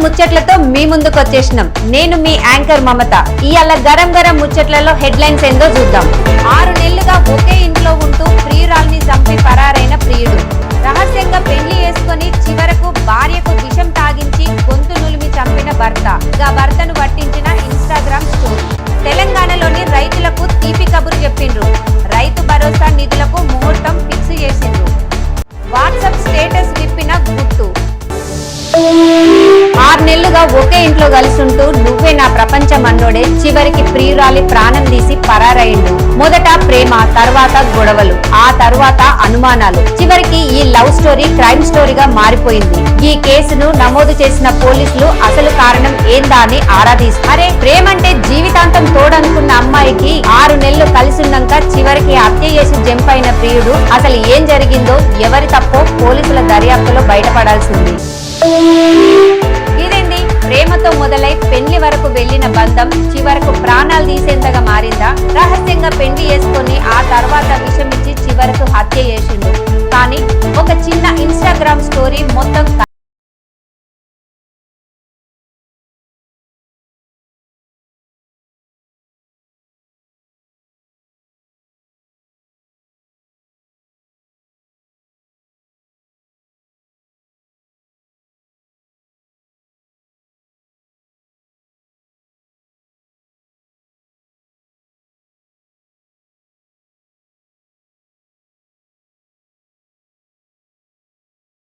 ముచ్చట్లతో మీ ముందుకు వచ్చేసినాం. నేను మీ యాంకర్ మమత. ఇయాల గరం గరం ముచ్చట్లలో హెడ్లైన్స్ ఏందో చూద్దాం. 6 నెలలుగా ఒకే ఇంట్లో ఉంటూ ప్రియురాల్ని చంపి పరారైన ప్రియుడు. రహస్యంగా పెళ్లి చేసుకుని చివరకు భార్యకు విషం తాగించి గొంతు నులిమి చంపిన భర్త. భర్తను పట్టించిన ఇన్స్టాగ్రామ్ స్టోరీ. తెలంగాణలోని రైతులకు తీపి కబురు చెప్పిండ్రు. రైతు భరోసా నిధులకు ముహూర్తం ఫిక్స్ చేసిండ్రు. వాట్సాప్ స్టేటస్ విప్పిన గుట్టు. 6 నెలలుగా ఒకే ఇంట్లో కలిసుంటూ నువ్వే నా ప్రపంచం అన్నోడే చివరికి ప్రియురాలి ప్రాణం తీసి పరారయిండు. మొదట ప్రేమ, తర్వాత గొడవలు, ఆ తర్వాత అనుమానాలు, చివరికి ఈ లవ్ స్టోరీ క్రైమ్ స్టోరీగా మారిపోయింది. ఈ కేసును నమోదు చేసిన పోలీసులు అసలు కారణం ఏందా అని ఆరాధిస్తారు. అరే, ప్రేమంటే జీవితాంతం తోడనుకున్న అమ్మాయికి 6 నెలలు కలిసున్నాక చివరికి హత్య చేసి జంప్ అయిన ప్రియుడు. అసలు ఏం జరిగిందో, ఎవరి తప్పో పోలీసుల దర్యాప్తులో బయటపడాల్సింది. ఇదేంది, ప్రేమతో మొదలై పెళ్లి వరకు వెళ్లిన బంధం చివరకు ప్రాణాలు తీసేంతగా మారిందా? రహస్యంగా పెళ్లి చేసుకుని ఆ తర్వాత విషమిచ్చి చివరకు హత్య చేసిండు. కానీ ఒక చిన్న ఇన్స్టాగ్రామ్ స్టోరీ మొత్తం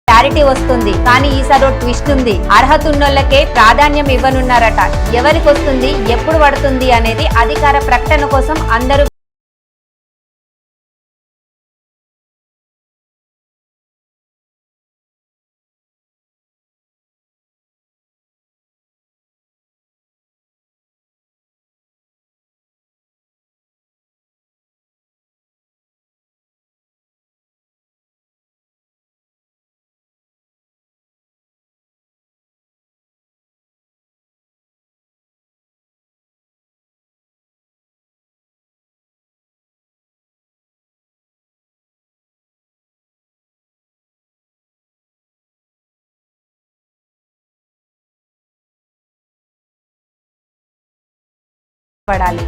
క్లారిటీ వస్తుంది. కానీ ఈసారి ట్విస్ట్ ఉంది. అర్హత ఉన్నోళ్లకే ప్రాధాన్యం ఇవ్వనున్నారట. ఎవరికి వస్తుంది, ఎప్పుడు పడుతుంది అనేది అధికార ప్రకటన కోసం అందరూ పడాలి.